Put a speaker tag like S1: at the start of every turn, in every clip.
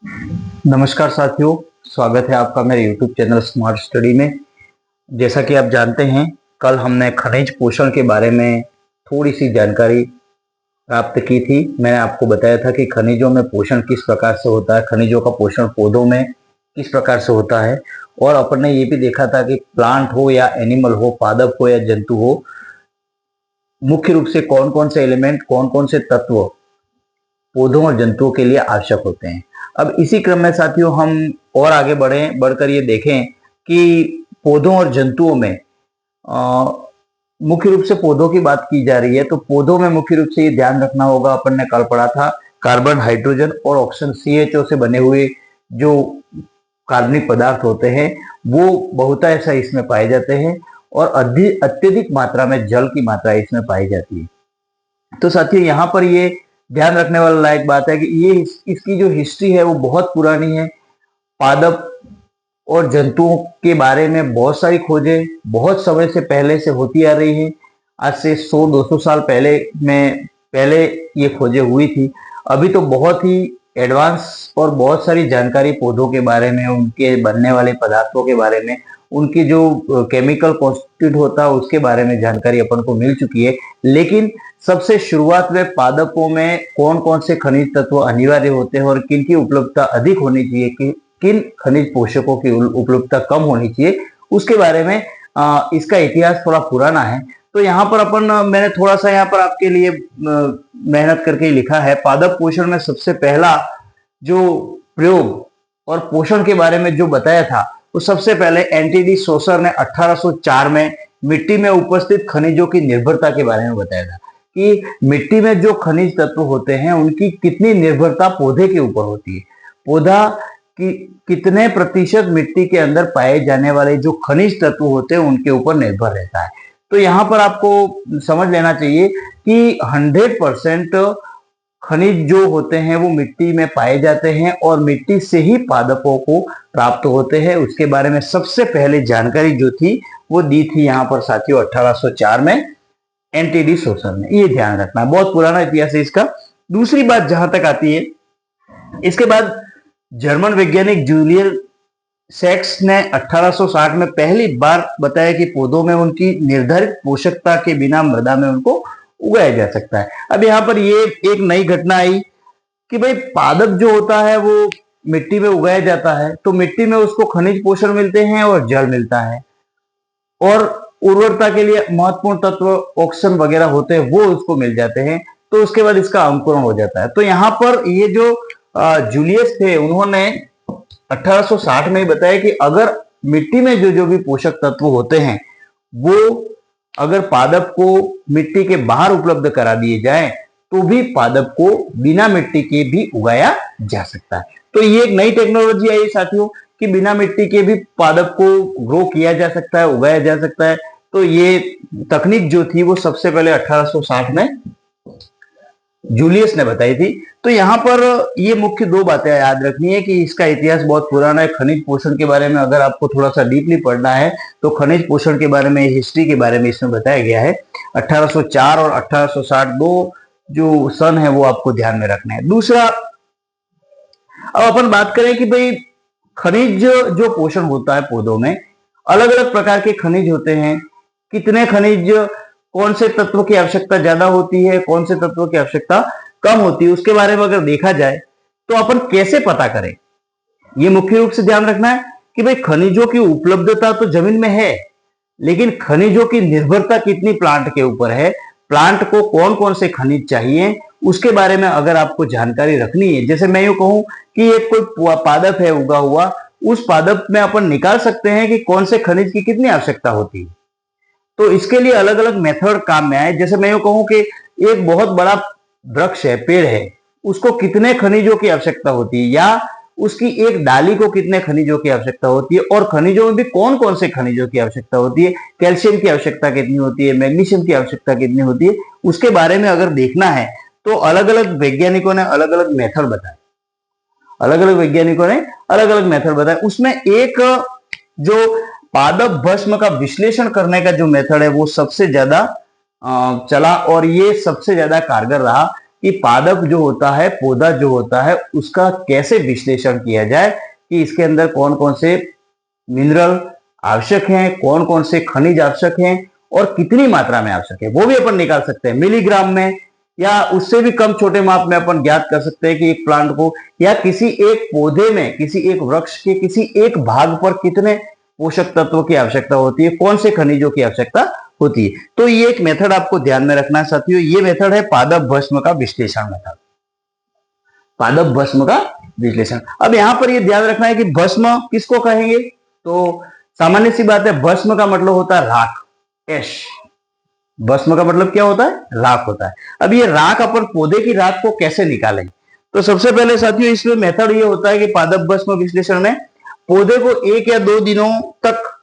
S1: नमस्कार साथियों, स्वागत है आपका मेरे YouTube चैनल स्मार्ट स्टडी में। जैसा कि आप जानते हैं, कल हमने खनिज पोषण के बारे में थोड़ी सी जानकारी प्राप्त की थी। मैंने आपको बताया था कि खनिजों में पोषण किस प्रकार से होता है, खनिजों का पोषण पौधों में किस प्रकार से होता है, और अपन ने ये भी देखा था कि प्लांट हो या एनिमल हो, पादप हो या जंतु हो, मुख्य रूप से कौन कौन से एलिमेंट, कौन कौन से तत्व पौधों और जंतुओं के लिए आवश्यक होते हैं। अब इसी क्रम में साथियों हम और आगे बढ़कर ये देखें कि पौधों और जंतुओं में मुख्य रूप से पौधों की बात की जा रही है, तो पौधों में मुख्य रूप से ये ध्यान रखना होगा, अपन ने कल पढ़ा था, कार्बन, हाइड्रोजन और ऑक्सीजन CHO से बने हुए जो कार्बनिक पदार्थ होते हैं वो बहुतायश इसमें पाए जाते हैं, और अत्यधिक मात्रा में जल की मात्रा इसमें पाई जाती है। तो साथियों यहाँ पर ये ध्यान रखने वाला लायक बात है कि ये इसकी जो हिस्ट्री है वो बहुत पुरानी है। पादप और जंतुओं के बारे में बहुत सारी खोजें बहुत समय से पहले से होती आ रही है। आज से 100-200 साल पहले ये खोजें हुई थी। अभी तो बहुत ही एडवांस और बहुत सारी जानकारी पौधों के बारे में, उनके बनने वाले पदार्थों के बारे में, उनकी जो केमिकल कॉन्स्टिट्यूट होता है उसके बारे में जानकारी अपन को मिल चुकी है। लेकिन सबसे शुरुआत में पादपों में कौन कौन से खनिज तत्व अनिवार्य होते हैं और किन की उपलब्धता अधिक होनी चाहिए, किन खनिज पोषकों की उपलब्धता कम होनी चाहिए, उसके बारे में इसका इतिहास थोड़ा पुराना है। तो यहाँ पर मैंने थोड़ा सा यहाँ पर आपके लिए मेहनत करके लिखा है। पादप पोषण में सबसे पहला जो प्रयोग और पोषण के बारे में जो बताया था वो सबसे पहले NTD सोसर ने 1804 में मिट्टी में उपस्थित खनिजों की निर्भरता के बारे में बताया था कि मिट्टी में जो खनिज तत्व होते हैं उनकी कितनी निर्भरता पौधे के ऊपर होती है, पौधा कि कितने प्रतिशत मिट्टी के अंदर पाए जाने वाले जो खनिज तत्व होते हैं उनके ऊपर निर्भर रहता है। तो यहाँ पर आपको समझ लेना चाहिए कि 100% खनिज जो होते हैं वो मिट्टी में पाए जाते हैं और मिट्टी से ही पादपों को प्राप्त होते हैं। उसके बारे में सबसे पहले जानकारी जो थी वो दी थी यहाँ पर साथियों 1804 में NTD सोसर ने। ये ध्यान रखना, बहुत पुराना इतिहास है इसका। दूसरी बात जहां तक आती है, इसके बाद जर्मन वैज्ञानिक जूलियस सेक्स ने 1860 में पहली बार बताया कि पौधों में उनकी निर्धारित पोषकता के बिना मृदा में उनको उगाया जा सकता है। अब यहाँ पर ये एक नई घटना आई कि भाई पादप जो होता है वो मिट्टी में उगाया जाता है, तो मिट्टी में उसको खनिज पोषण मिलते हैं और जल मिलता है, और उर्वरता के लिए महत्वपूर्ण तत्व ऑक्सीजन वगैरह होते हैं वो उसको मिल जाते हैं। तो उसके बाद इसका अंकुरण हो जाता है। तो यहाँ पर ये जो जूलियस थे उन्होंने 1860 में बताया कि अगर मिट्टी में जो जो भी पोषक तत्व होते हैं वो अगर पादप को मिट्टी के बाहर उपलब्ध करा दिए जाए तो भी पादप को बिना मिट्टी के भी उगाया जा सकता है। तो ये एक नई टेक्नोलॉजी आई साथियों कि बिना मिट्टी के भी पादप को ग्रो किया जा सकता है, उगाया जा सकता है। तो ये तकनीक जो थी वो सबसे पहले 1860 में जूलियस ने बताई थी। तो यहाँ पर ये मुख्य दो बातें याद रखनी है कि इसका इतिहास बहुत पुराना है। खनिज पोषण के बारे में अगर आपको थोड़ा सा डीपली पढ़ना है तो खनिज पोषण के बारे में, हिस्ट्री के बारे में इसमें बताया गया है। 1804 और 1860 दो जो सन है वो आपको ध्यान में रखना है। दूसरा, अब अपन बात करें कि भाई खनिज जो पोषण होता है पौधों में, अलग अलग प्रकार के खनिज होते हैं। कितने खनिज, कौन से तत्व की आवश्यकता ज्यादा होती है, कौन से तत्व की आवश्यकता कम होती है, उसके बारे में अगर देखा जाए तो अपन कैसे पता करें, ये मुख्य रूप से ध्यान रखना है कि भाई खनिजों की उपलब्धता तो जमीन में है, लेकिन खनिजों की निर्भरता कितनी प्लांट के ऊपर है, प्लांट को कौन कौन से खनिज चाहिए, उसके बारे में अगर आपको जानकारी रखनी है। जैसे मैं यूं कहूं कि एक कोई पादप है उगा हुआ, उस पादप में अपन निकाल सकते हैं कि कौन से खनिज की कितनी आवश्यकता होती है। तो इसके लिए अलग अलग मेथड काम में आए। जैसे मैं यूं कहूं कि एक बहुत बड़ा वृक्ष है, पेड़ है, उसको कितने खनिजों की आवश्यकता होती है, या उसकी एक डाली को कितने खनिजों की आवश्यकता होती है, और खनिजों में भी कौन कौन से खनिजों की आवश्यकता होती है, कैल्शियम की आवश्यकता कितनी होती है, मैग्नीशियम की आवश्यकता कितनी होती है, उसके बारे में अगर देखना है तो अलग अलग वैज्ञानिकों ने अलग अलग मेथड बताए। अलग अलग वैज्ञानिकों ने अलग अलग मेथड बताए। उसमें एक जो पादप भस्म का विश्लेषण करने का जो मेथड है वो सबसे ज्यादा चला और ये सबसे ज्यादा कारगर रहा। कि पादप जो होता है, पौधा जो होता है, उसका कैसे विश्लेषण किया जाए कि इसके अंदर कौन कौन से मिनरल आवश्यक हैं, कौन कौन से खनिज आवश्यक हैं और कितनी मात्रा में आवश्यक है, वो भी अपन निकाल सकते हैं मिलीग्राम में या उससे भी कम छोटे माप में अपन ज्ञात कर सकते हैं कि एक प्लांट को या किसी एक पौधे में, किसी एक वृक्ष के किसी एक भाग पर कितने पोषक तत्वों की आवश्यकता होती है, कौन से खनिजों की आवश्यकता होती है। तो ये एक मेथड आपको ध्यान में रखना है साथियों। ये मेथड है पादप भस्म का विश्लेषण मेथड, पादप भस्म का विश्लेषण। अब यहां पर ये ध्यान रखना है कि भस्म किसको कहेंगे, तो सामान्य सी बात है, भस्म का मतलब होता है राख, एश। भस्म का मतलब क्या होता है, राख होता है। अब ये राख, अपन पौधे की राख को कैसे निकालें, तो सबसे पहले साथियों इसमें मेथड ये होता है कि पादप भस्म विश्लेषण में पौधे को 1 या 2 दिनों तक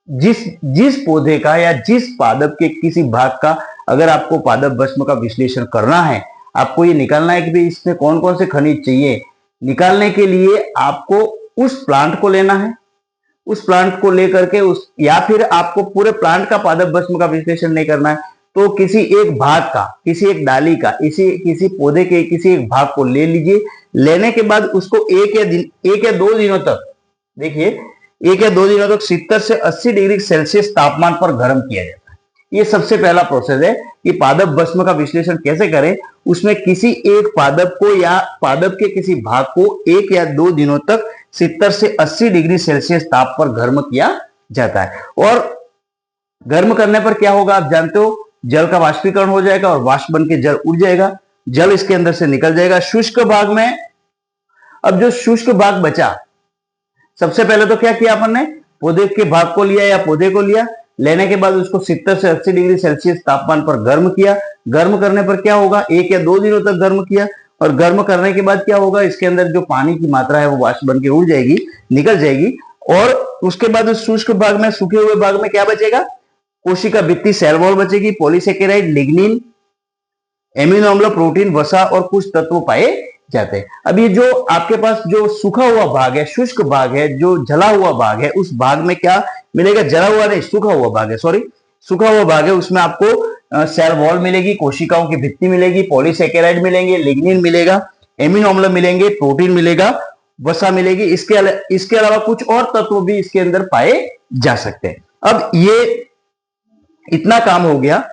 S1: जिस पौधे का या जिस पादप के किसी भाग का अगर आपको पादप भस्म का विश्लेषण करना है, आपको ये निकालना है कि भाई इसमें कौन कौन से खनिज चाहिए, निकालने के लिए आपको उस प्लांट को लेना है, उस प्लांट को लेकर के उस, या फिर आपको पूरे प्लांट का पादप भस्म का विश्लेषण नहीं करना है, तो किसी एक भाग का, किसी एक डाली का, किसी पौधे के किसी एक भाग को ले लीजिए। लेने के बाद उसको 1 या 2 दिनों तक, देखिए 1 या 2 दिनों तक 70 से 80 डिग्री सेल्सियस तापमान पर गर्म किया जाता है। ये सबसे पहला प्रोसेस है कि पादप भस्म का विश्लेषण कैसे करें। उसमें किसी एक पादप को या पादप के किसी भाग को 1 या 2 दिनों तक 70 से 80 डिग्री सेल्सियस ताप पर गर्म किया जाता है। और गर्म करने पर क्या होगा आप जानते हो, जल का वाष्पीकरण हो जाएगा और वाष्प बन के जल उड़ जाएगा, जल इसके अंदर से निकल जाएगा। शुष्क भाग में, अब जो शुष्क भाग बचा, सबसे पहले तो क्या किया अपन ने, पौधे के भाग को लिया या पौधे को लिया, लेने के बाद उसको 70 से 80 डिग्री सेल्सियस तापमान पर गर्म किया। गर्म करने पर क्या होगा, 1 या 2 दिनों तक गर्म किया, और गर्म करने के बाद क्या होगा, इसके अंदर जो पानी की मात्रा है वो वाष्प बन के उड़ जाएगी, निकल जाएगी। और उसके बाद उस शुष्क भाग में, सूखे हुए भाग में क्या बचेगा, कोशिका भित्ति, सेल वॉल बचेगी, पॉलीसेकेराइड, लिग्निन, एमिनो अम्ल, प्रोटीन, वसा और कुछ तत्व पाए जाते हैं। अब ये जो आपके पास जो सूखा हुआ भाग है, शुष्क भाग है, जो जला हुआ भाग है, उस भाग में क्या मिलेगा, जला हुआ नहीं, सूखा हुआ भाग है, सॉरी, सूखा हुआ भाग है, उसमें आपको सेल वॉल मिलेगी, कोशिकाओं की भित्ति मिलेगी, पॉलीसेकेराइड मिलेंगे, लिग्निन मिलेगा, एमिनो अम्ल मिलेंगे, प्रोटीन मिलेगा, वसा मिलेगी। इसके अलावा कुछ और तत्व भी इसके अंदर पाए जा सकते हैं। अब ये इतना काम हो गया।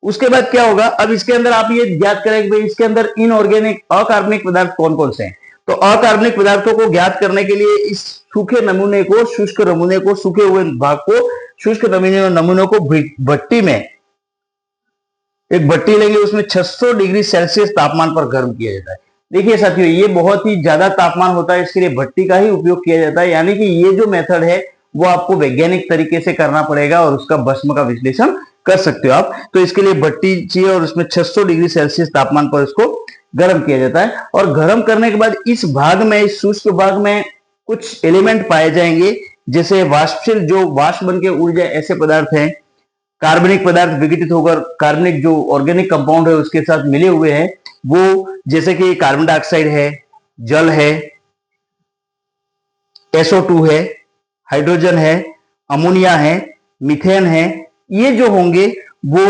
S1: उसके बाद क्या होगा, अब इसके अंदर आप ये ज्ञात करें कि भाई इसके अंदर इनऑर्गेनिक, अकार्बनिक पदार्थ कौन कौन से हैं। तो अकार्बनिक पदार्थों को ज्ञात करने के लिए इस सूखे नमूने को, शुष्क नमूने को, सूखे हुए भाग को, शुष्क नमूने को भट्टी में, एक भट्टी लेंगे, उसमें 600 डिग्री सेल्सियस तापमान पर गर्म किया जाता है। देखिए साथियों, ये बहुत ही ज्यादा तापमान होता है, इसके लिए भट्टी का ही उपयोग किया जाता है। यानी कि ये जो मेथड है वो आपको वैज्ञानिक तरीके से करना पड़ेगा और उसका भस्म का विश्लेषण कर सकते हो आप। तो इसके लिए भट्टी चाहिए और उसमें 600 डिग्री सेल्सियस तापमान पर इसको गर्म किया जाता है। और गर्म करने के बाद इस भाग में, इस शुष्क भाग में कुछ एलिमेंट पाए जाएंगे, जैसे वाष्पशील, जो वाष्प बन के उड़ जाए ऐसे पदार्थ हैं। कार्बनिक पदार्थ विघटित होकर कार्बनिक जो ऑर्गेनिक कंपाउंड है उसके साथ मिले हुए हैं, वो जैसे कि कार्बन डाइऑक्साइड है, जल है, SO2 है, हाइड्रोजन है, अमोनिया है, मीथेन है, ये जो होंगे वो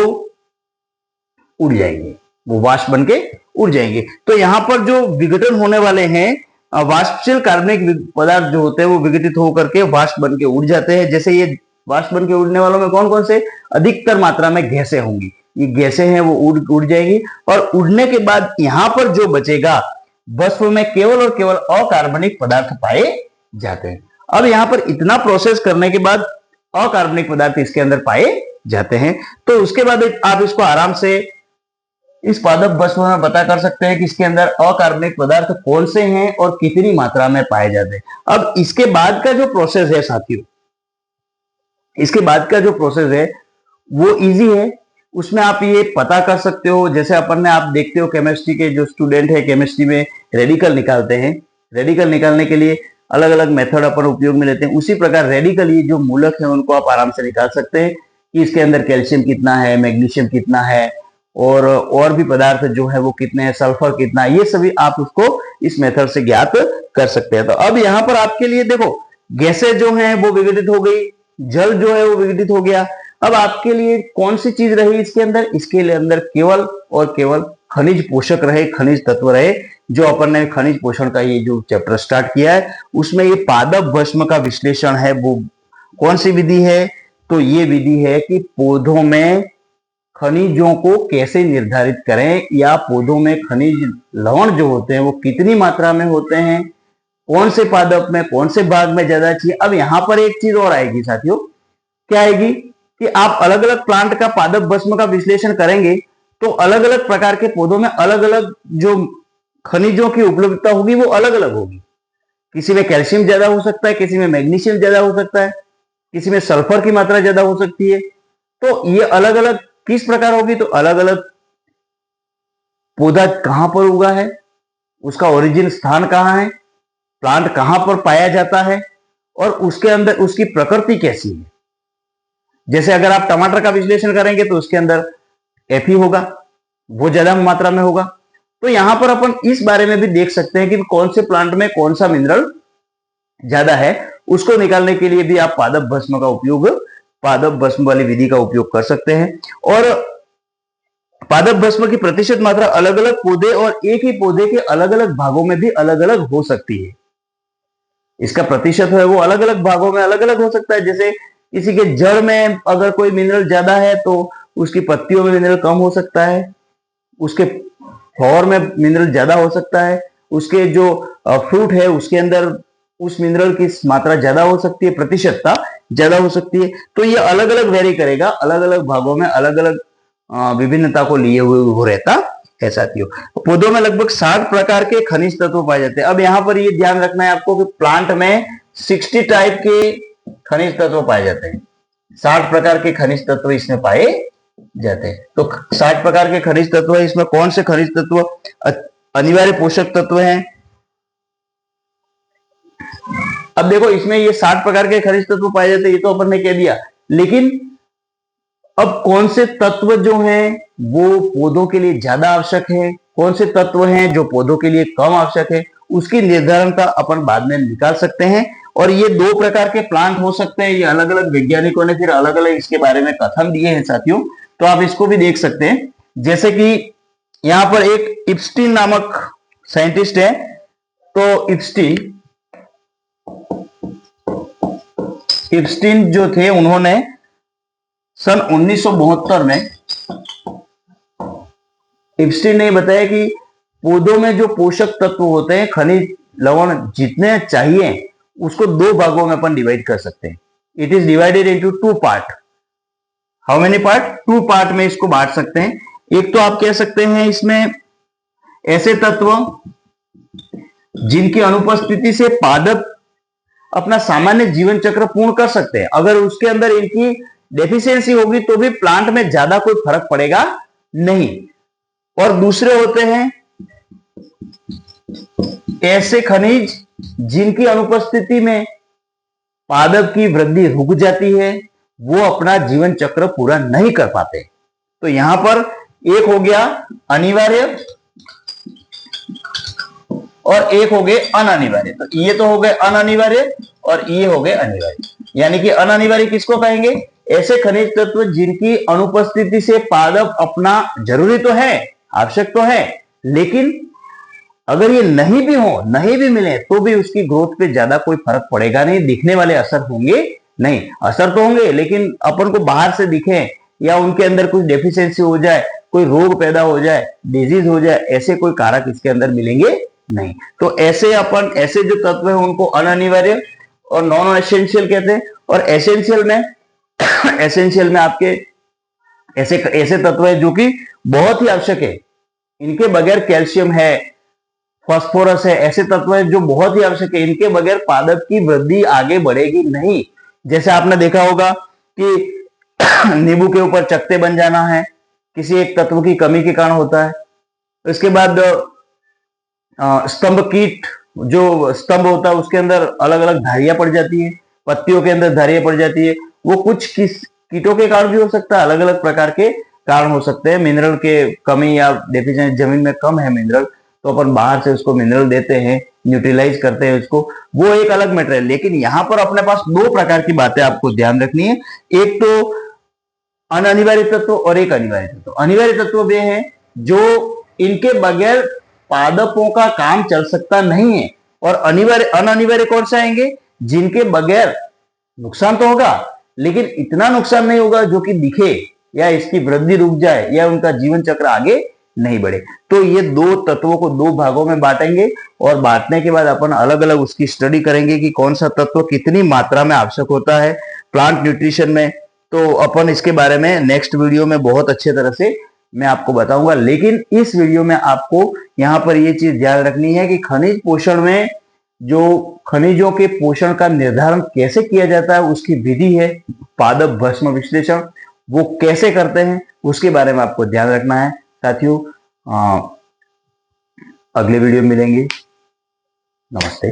S1: उड़ जाएंगे, वो वाष्प बन के उड़ जाएंगे। तो यहां पर जो विघटन होने वाले हैं, वाष्पशील कार्बनिक पदार्थ जो होते हैं वो विघटित होकर के वाष्प बन के उड़ जाते हैं। जैसे ये वाष्प बन के उड़ने वालों में कौन कौन से, अधिकतर मात्रा में गैसें होंगी, ये गैसें हैं वो उड़ जाएगी। और उड़ने के बाद यहां पर जो बचेगा, भस्म में केवल और केवल अकार्बनिक पदार्थ पाए जाते हैं। अब यहां पर इतना प्रोसेस करने के बाद अकार्बनिक पदार्थ इसके अंदर पाए जाते हैं। तो उसके बाद आप इसको आराम से इस पादप भस्म में पता कर सकते हैं कि इसके अंदर अकार्बनिक पदार्थ कौन से हैं और कितनी मात्रा में पाए जाते हैं। अब इसके बाद का जो प्रोसेस है साथियों, इसके बाद का जो प्रोसेस है वो इजी है। उसमें आप ये पता कर सकते हो, जैसे अपन ने, आप देखते हो केमिस्ट्री के जो स्टूडेंट है केमिस्ट्री में रेडिकल निकालते हैं, रेडिकल निकालने के लिए अलग अलग मेथड अपन उपयोग में लेते हैं। उसी प्रकार रेडिकल, ये जो मूलक है उनको आप आराम से निकाल सकते हैं कि इसके अंदर कैल्शियम कितना है, मैग्नीशियम कितना है, और भी पदार्थ जो है वो कितने हैं, सल्फर कितना है, ये सभी आप उसको इस मेथड से ज्ञात कर सकते हैं। तो अब यहाँ पर आपके लिए देखो, गैसें जो हैं वो विघटित हो गई, जल जो है वो विघटित हो गया। अब आपके लिए कौन सी चीज रही इसके अंदर, इसके अंदर केवल और केवल खनिज पोषक रहे, खनिज तत्व रहे। जो अपन ने खनिज पोषण का ये जो चैप्टर स्टार्ट किया है उसमें ये पादप भस्म का विश्लेषण है, वो कौन सी विधि है? तो ये विधि है कि पौधों में खनिजों को कैसे निर्धारित करें, या पौधों में खनिज लवण जो होते हैं वो कितनी मात्रा में होते हैं, कौन से पादप में, कौन से भाग में ज्यादा चाहिए। अब यहां पर एक चीज और आएगी साथियों, क्या आएगी कि आप अलग अलग प्लांट का पादप भस्म का विश्लेषण करेंगे तो अलग अलग प्रकार के पौधों में अलग अलग जो खनिजों की उपलब्धता होगी वो अलग अलग होगी। किसी में कैल्शियम ज्यादा हो सकता है, किसी में मैग्नीशियम ज्यादा हो सकता है, किसी में सल्फर की मात्रा ज्यादा हो सकती है। तो ये अलग अलग किस प्रकार होगी? तो अलग अलग पौधा कहां पर उगा है, उसका ओरिजिन स्थान कहां है, प्लांट कहां पर पाया जाता है, और उसके अंदर उसकी प्रकृति कैसी है। जैसे अगर आप टमाटर का विश्लेषण करेंगे तो उसके अंदर Fe होगा, वो ज्यादा मात्रा में होगा। तो यहां पर अपन इस बारे में भी देख सकते हैं कि कौन से प्लांट में कौन सा मिनरल ज्यादा है, उसको निकालने के लिए भी आप पादप भस्म का उपयोग, पादप भस्म वाली विधि का उपयोग कर सकते हैं। और पादप भस्म की प्रतिशत मात्रा अलग अलग पौधे और एक ही पौधे के अलग अलग भागों में भी अलग अलग हो सकती है। इसका प्रतिशत है वो अलग अलग भागों में अलग अलग हो सकता है। जैसे किसी के जड़ में अगर कोई मिनरल ज्यादा है तो उसकी पत्तियों में मिनरल कम हो सकता है, उसके फ्लावर में मिनरल ज्यादा हो सकता है, उसके जो फ्रूट है उसके अंदर उस मिनरल की मात्रा ज्यादा हो सकती है, प्रतिशतता ज्यादा हो सकती है। तो ये अलग अलग वेरी करेगा, अलग अलग भागों में अलग अलग विभिन्नता को लिए हुए वो रहता है साथियों। पौधों में लगभग 60 प्रकार के खनिज तत्व पाए जाते हैं। अब यहाँ पर ये ध्यान रखना है आपको कि प्लांट में 60 टाइप के खनिज तत्व पाए जाते हैं, 60 प्रकार के खनिज तत्व इसमें पाए जाते हैं। तो 60 प्रकार के खनिज तत्व है, इसमें कौन से खनिज तत्व अनिवार्य पोषक तत्व हैं? अब देखो इसमें ये 60 प्रकार के खनिज तत्व पाए जाते हैं, ये तो अपन ने कह दिया, लेकिन अब कौन से तत्व जो हैं वो पौधों के लिए ज्यादा आवश्यक है, कौन से तत्व हैं जो पौधों के लिए कम आवश्यक है, उसकी निर्धारण का अपन बाद में निकाल सकते हैं। और ये 2 प्रकार के प्लांट हो सकते हैं, ये अलग अलग वैज्ञानिकों ने फिर अलग अलग इसके बारे में कथन दिए हैं साथियों, तो आप इसको भी देख सकते हैं। जैसे कि यहां पर एक इप्स्टीन नामक साइंटिस्ट है, तो इप्स्टीन जो थे उन्होंने सन 1972 में इप्स्टीन ने बताया कि पौधों में जो पोषक तत्व होते हैं, खनिज लवण जितने चाहिए उसको 2 भागों में अपन डिवाइड कर सकते हैं। It is divided into 2 part. How many part? 2 part में इसको बांट सकते हैं। एक तो आप कह सकते हैं इसमें ऐसे तत्व जिनकी अनुपस्थिति से पादप अपना सामान्य जीवन चक्र पूर्ण कर सकते हैं। अगर उसके अंदर इनकी डेफिशिएंसी होगी तो भी प्लांट में ज्यादा कोई फर्क पड़ेगा नहीं। और दूसरे होते हैं ऐसे खनिज जिनकी अनुपस्थिति में पादप की वृद्धि रुक जाती है, वो अपना जीवन चक्र पूरा नहीं कर पाते। तो यहां पर एक हो गया अनिवार्य और एक हो गए अनअनिवार्य। तो ये तो हो गए अनअनिवार्य और ये हो गए अनिवार्य। यानी कि अनअनिवार्य किसको कहेंगे? ऐसे खनिज तत्व जिनकी अनुपस्थिति से पादप अपना, जरूरी तो है, आवश्यक तो है, लेकिन अगर ये नहीं भी हो, नहीं भी मिले तो भी उसकी ग्रोथ पे ज्यादा कोई फर्क पड़ेगा नहीं, दिखने वाले असर होंगे नहीं। असर तो होंगे लेकिन अपन को बाहर से दिखे या उनके अंदर कुछ डेफिशिएंसी हो जाए, कोई रोग पैदा हो जाए, डिजीज हो जाए, ऐसे कोई कारक इसके अंदर मिलेंगे नहीं। तो ऐसे अपन, ऐसे जो तत्व है उनको अनअनिवार्य और नॉन एसेंशियल कहते हैं। और एसेंशियल में आपके ऐसे ऐसे तत्व है जो कि बहुत ही आवश्यक है, इनके बगैर कैल्शियम है, फास्फोरस है, ऐसे तत्व है जो बहुत ही आवश्यक है, इनके बगैर पादप की वृद्धि आगे बढ़ेगी नहीं। जैसे आपने देखा होगा कि नींबू के ऊपर चकते बन जाना है, किसी एक तत्व की कमी के कारण होता है। इसके बाद स्तंभ कीट, जो स्तंभ होता है उसके अंदर अलग अलग धारियां पड़ जाती है, पत्तियों के अंदर धारियां पड़ जाती है, वो कुछ कीटों के कारण भी हो सकता है, अलग अलग प्रकार के कारण हो सकते हैं। मिनरल के कमी या डेफिशिएंसी, जमीन में कम है मिनरल तो अपन बाहर से उसको मिनरल देते हैं, न्यूट्रलाइज करते हैं उसको, वो एक अलग मैटर है। लेकिन यहाँ पर अपने पास 2 प्रकार की बातें आपको ध्यान रखनी है, एक तो अनअनिवार्य तत्व और एक अनिवार्य तत्व। अनिवार्य तत्व वे हैं जो इनके बगैर पादपों का काम चल सकता नहीं है। और अनिवार्य कौन से आएंगे? जिनके बगैर नुकसान तो होगा लेकिन इतना नुकसान नहीं होगा जो कि दिखे या इसकी वृद्धि रुक जाए या उनका जीवन चक्र आगे नहीं बढ़े। तो ये दो तत्वों को दो भागों में बांटेंगे और बांटने के बाद अपन अलग अलग उसकी स्टडी करेंगे कि कौन सा तत्व कितनी मात्रा में आवश्यक होता है प्लांट न्यूट्रिशन में। तो अपन इसके बारे में नेक्स्ट वीडियो में बहुत अच्छे तरह से मैं आपको बताऊंगा। लेकिन इस वीडियो में आपको यहाँ पर ये चीज ध्यान रखनी है कि खनिज पोषण में जो खनिजों के पोषण का निर्धारण कैसे किया जाता है उसकी विधि है पादप भस्म विश्लेषण, वो कैसे करते हैं उसके बारे में आपको ध्यान रखना है। साथियों अगले वीडियो में मिलेंगे। नमस्ते।